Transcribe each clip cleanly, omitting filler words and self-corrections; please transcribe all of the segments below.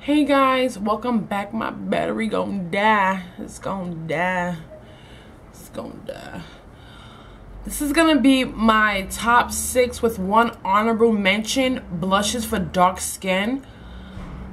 Hey guys, welcome back. My battery gonna die. It's gonna die. It's gonna die. This is gonna be my top 6 with one honorable mention, blushes for dark skin.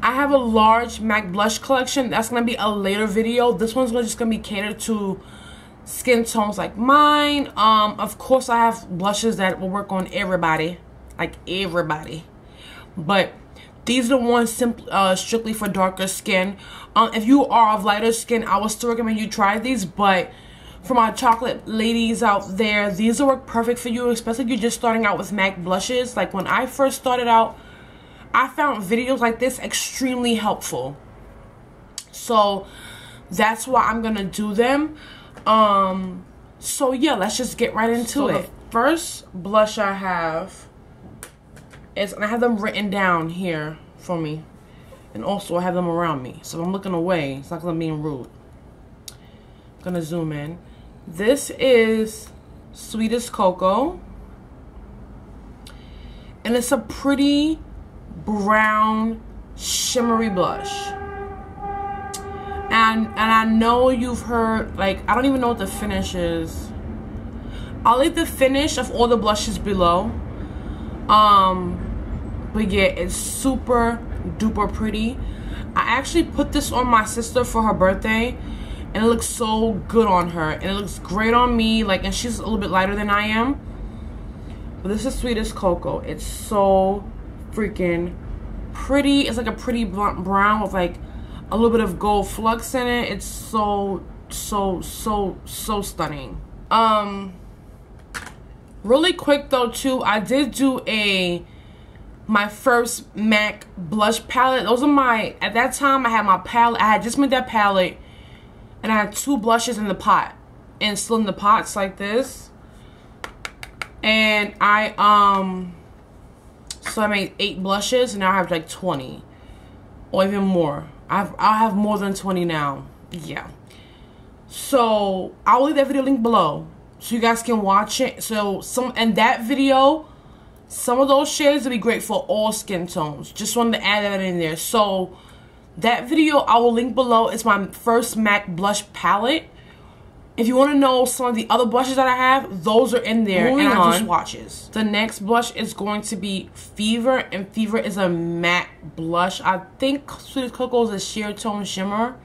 I have a large MAC blush collection. That's gonna be a later video. This one's just gonna be catered to skin tones like mine. Of course I have blushes that will work on everybody, like everybody, but these are the ones strictly for darker skin. If you are of lighter skin, I would still recommend you try these, but for my chocolate ladies out there, these will work perfect for you, especially if you're just starting out with MAC blushes. Like when I first started out, I found videos like this extremely helpful. So that's why I'm gonna do them. So yeah, let's just get right into it. The first blush I have is, and I have them written down here for me, and also I have them around me, so if I'm looking away, it's not because I'm being rude. I'm gonna zoom in. This is Sweetest Cocoa, and it's a pretty brown shimmery blush. And I know you've heard, like, I don't even know what the finish is. I'll leave the finish of all the blushes below. But yeah, it's super duper pretty. I actually put this on my sister for her birthday, and it looks so good on her, and it looks great on me. Like, and she's a little bit lighter than I am. But this is Sweetest Cocoa. It's so freaking pretty. It's like a pretty blunt brown with like a little bit of gold flux in it. It's so stunning. Really quick though too, I did do my first MAC blush palette. Those are my, at that time I had my palette, I had just made that palette, and I had 2 blushes in the pot, and still in the pots like this. And so I made 8 blushes, and now I have like 20 or even more. I'll have more than 20 now. Yeah. So I'll leave that video link below so you guys can watch it. So in that video, some of those shades will be great for all skin tones. Just wanted to add that in there. So that video I will link below. It's my first MAC blush palette. If you want to know some of the other blushes that I have, those are in there. And I do swatches. The next blush is going to be Fever, and Fever is a matte blush. I think Sweetest Cocoa is a Sheertone shimmer,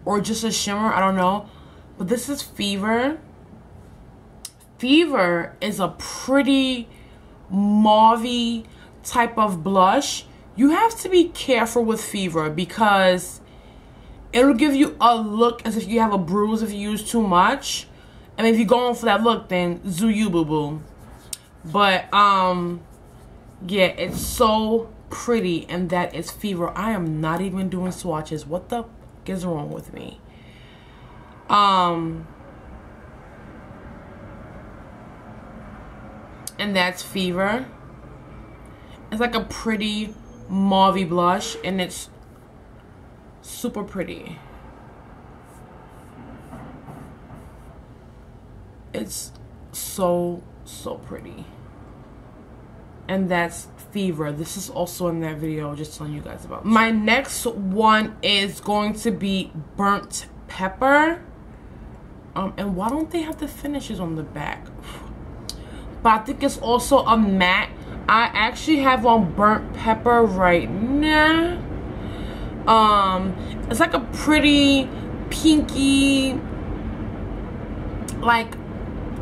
or just a shimmer, I don't know. But this is Fever. Fever is a pretty mauve type of blush. You have to be careful with Fever because it'll give you a look as if you have a bruise if you use too much. And if you're going for that look, then zoo you boo boo. But yeah, it's so pretty, and that is Fever. I am not even doing swatches. What the fuck is wrong with me? And that's Fever. It's like a pretty mauve blush, and it's super pretty. It's so pretty. And that's Fever. This is also in that video, just telling you guys about. My next one is going to be Burnt Pepper. And why don't they have the finishes on the back? But I think it's also a matte. I actually have on Burnt Pepper right now. It's like a pretty pinky, like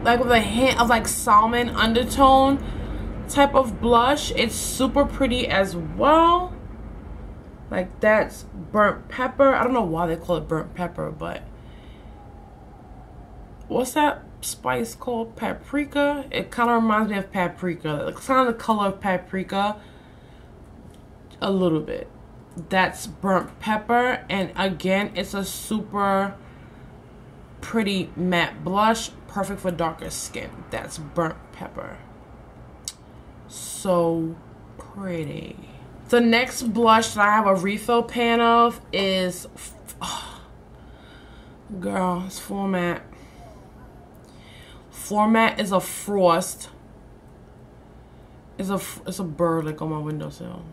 with a hint of like salmon undertone type of blush. It's super pretty as well. Like, that's Burnt Pepper. I don't know why they call it Burnt Pepper, but what's that spice called? Paprika? It kind of reminds me of paprika. It's kind of the color of paprika a little bit. That's Burnt Pepper, and again, it's a super pretty matte blush, perfect for darker skin. That's Burnt Pepper. So pretty. The next blush that I have a refill pan of is, girl, it's Format. Format is a Frost. It's a bird like on my windowsill.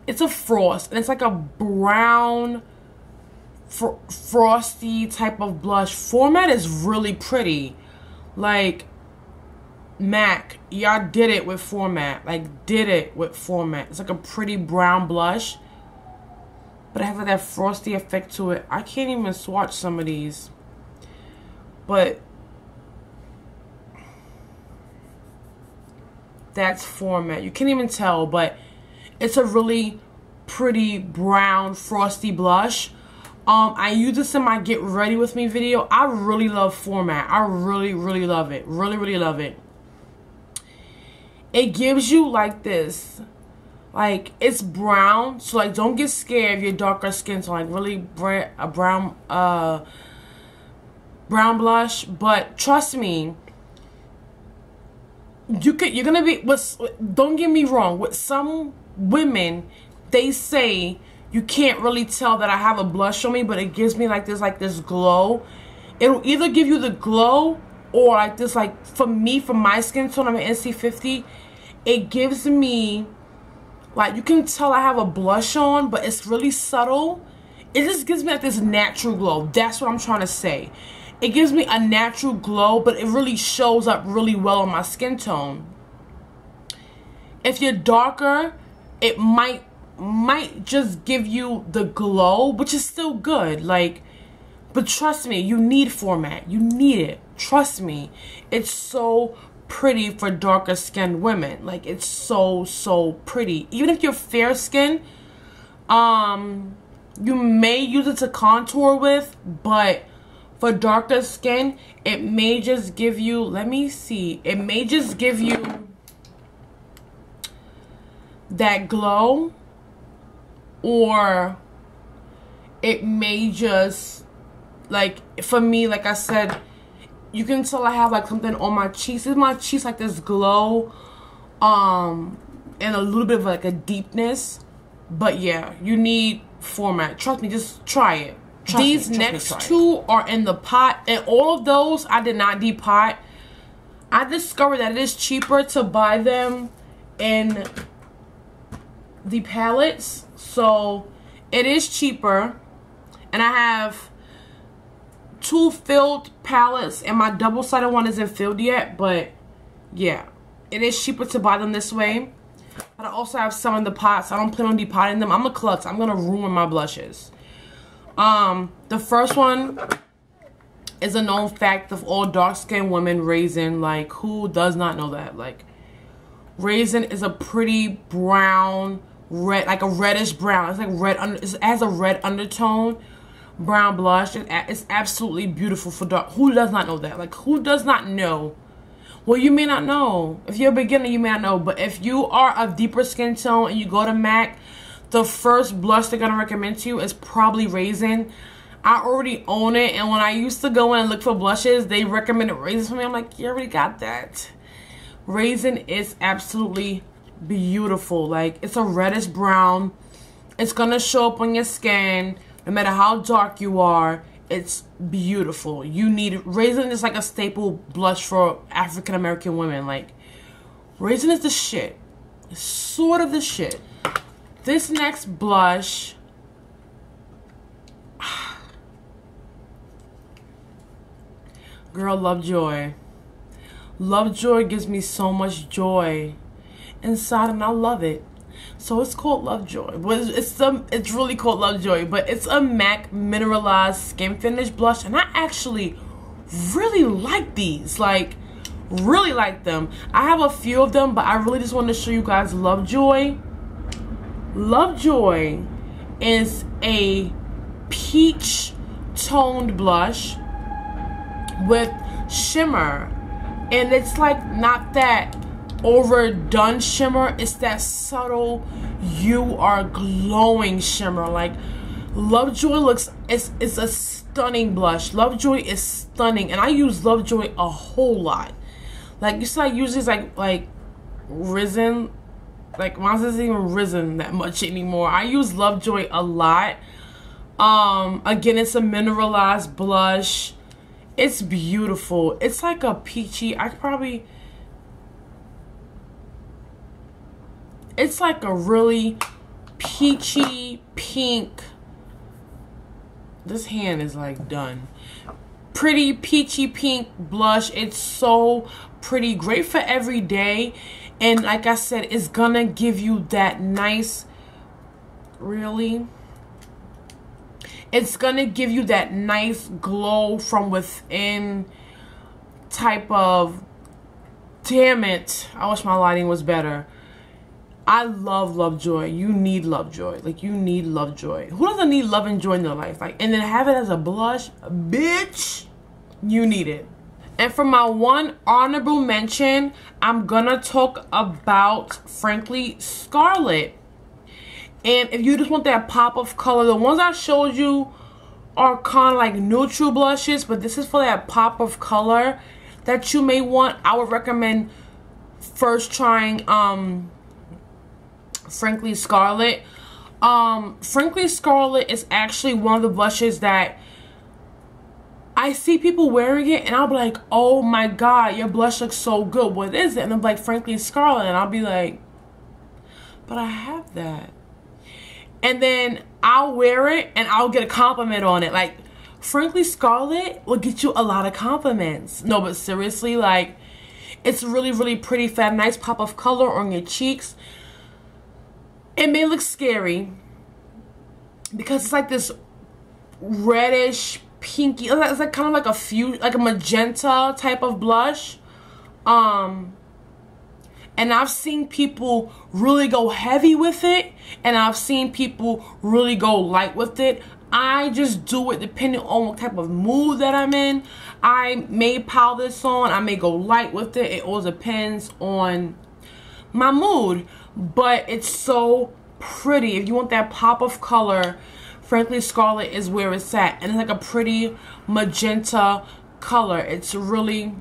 it's a frost, and it's like a brown frosty type of blush. Format is really pretty. Like, MAC, y'all did it with Format. Like, did it with Format. It's like a pretty brown blush, but it has like that frosty effect to it. I can't even swatch some of these, but that's Format. You can't even tell, but it's a really pretty brown frosty blush. I use this in my get ready with me video. I really love Format. I really love it. Really love it. It gives you like this, like, it's brown, so like don't get scared if you're darker skin tone, like really a brown blush. But trust me, you're gonna be, don't get me wrong, with some women, they say you can't really tell that I have a blush on me, but it gives me like this glow. It'll either give you the glow, or like this, like for me, for my skin tone, I'm an NC50, it gives me, like, you can tell I have a blush on, but it's really subtle. It just gives me like this natural glow. That's what I'm trying to say. It gives me a natural glow, but it really shows up really well on my skin tone. If you're darker, it might just give you the glow, which is still good. Like, but trust me, you need Format. You need it. Trust me. It's so pretty for darker skinned women. Like, it's so pretty. Even if you're fair skin, you may use it to contour with, but for darker skin, it may just give you, let me see, it may just give you that glow, or it may just, like, for me, like I said, you can tell I have like something on my cheeks. Is my cheeks like this glow, and a little bit of like a deepness. But yeah, you need Format. Trust me, just try it. These next two are in the pot, and all of those I did not depot. I discovered that it is cheaper to buy them in the palettes, so it is cheaper. And I have 2 filled palettes, and my double-sided one isn't filled yet, but yeah, it is cheaper to buy them this way. But I also have some in the pots. I don't plan on depotting them. I'm a klutz. I'm gonna ruin my blushes. The first one is a known fact of all dark-skinned women, Raizin. Like, who does not know that? Like, Raizin is a pretty brown, red, like a reddish brown. It's like red it has a red undertone. Brown blush. It's absolutely beautiful for dark. Who does not know that? Like, who does not know? Well, you may not know. If you're a beginner, you may not know. But if you are a deeper skin tone and you go to MAC, the first blush they're going to recommend to you is probably Raizin. I already own it. And when I used to go in and look for blushes, they recommended Raizin for me. I'm like, you already got that. Raizin is absolutely beautiful. Like, it's a reddish brown. It's going to show up on your skin. No matter how dark you are, it's beautiful. You need Raizin is like a staple blush for African American women. Like, Raizin is the shit. It's sort of the shit. This next blush, girl, Lovejoy. Lovejoy gives me so much joy inside, and I love it. So it's called Lovejoy. It's really called Lovejoy, but it's a MAC Mineralized Skin Finish blush, and I actually really like these. Like, really like them. I have a few of them, but I really just wanted to show you guys Lovejoy. Lovejoy is a peach toned blush with shimmer, and it's like not that overdone shimmer. It's that subtle, you are glowing shimmer. Like, Lovejoy looks, it's a stunning blush. Lovejoy is stunning, and I use Lovejoy a whole lot. Like, you see, I use this like Raizin. Like, mine isn't even Raizin that much anymore. I use Lovejoy a lot. Again, it's a mineralized blush. It's beautiful. It's like a peachy, it's like a really peachy pink. This hand is like done. Pretty peachy pink blush. It's so pretty, great for every day, and like I said, it's gonna give you that nice, it's gonna give you that nice glow from within type of, damn it, I wish my lighting was better. I love Lovejoy. You need Lovejoy. Like, you need Lovejoy. Who doesn't need love and joy in their life? Like, and then have it as a blush, bitch, you need it. And for my one honorable mention, I'm gonna talk about, frankly, Scarlett. And if you just want that pop of color, the ones I showed you are kind of like neutral blushes, but this is for that pop of color that you may want. I would recommend first trying frankly Scarlett. Frankly Scarlett is actually one of the blushes that I see people wearing it and I'll be like, oh my god, your blush looks so good, what is it? And I'm like, frankly Scarlett, and I'll be like, but I have that. And then I'll wear it and I'll get a compliment on it. Like, frankly Scarlett will get you a lot of compliments. No, but seriously, like, it's really pretty for that nice pop of color on your cheeks. It may look scary because it's like this reddish pinky, it's like kind of like a like a magenta type of blush. And I've seen people really go heavy with it, and I've seen people really go light with it. I just do it depending on what type of mood that I'm in. I may pile this on, I may go light with it. It all depends on my mood, but it's so pretty. If you want that pop of color, frankly Scarlett is where it's at, and it's like a pretty magenta color. It's really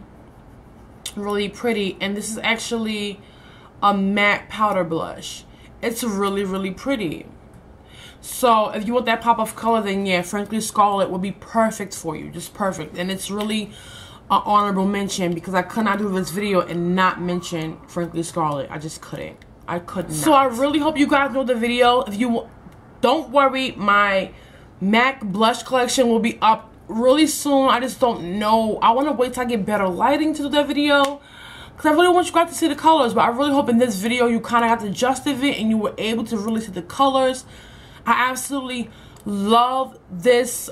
pretty, and this is actually a matte powder blush. It's really pretty. So if you want that pop of color, then yeah, frankly Scarlett will be perfect for you, just perfect. And it's really an honorable mention because I could not do this video and not mention frankly Scarlett. I just couldn't. I could not. So I really hope you guys know the video. If you don't worry, my MAC blush collection will be up really soon. I just don't know. I want to wait till I get better lighting to do that video because I really want you guys to see the colors. But I really hope in this video you kind of got the gist of it and you were able to really see the colors. I absolutely love this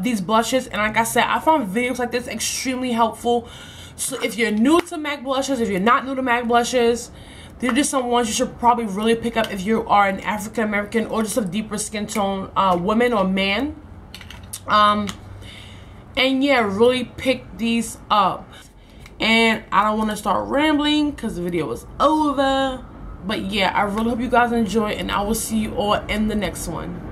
these blushes, and like I said, I found videos like this extremely helpful. So if you're new to MAC blushes, if you're not new to MAC blushes, these are just some ones you should probably really pick up if you are an African American or just a deeper skin tone woman or man. And yeah, really pick these up. And I don't want to start rambling because the video is over. But yeah, I really hope you guys enjoy, and I will see you all in the next one.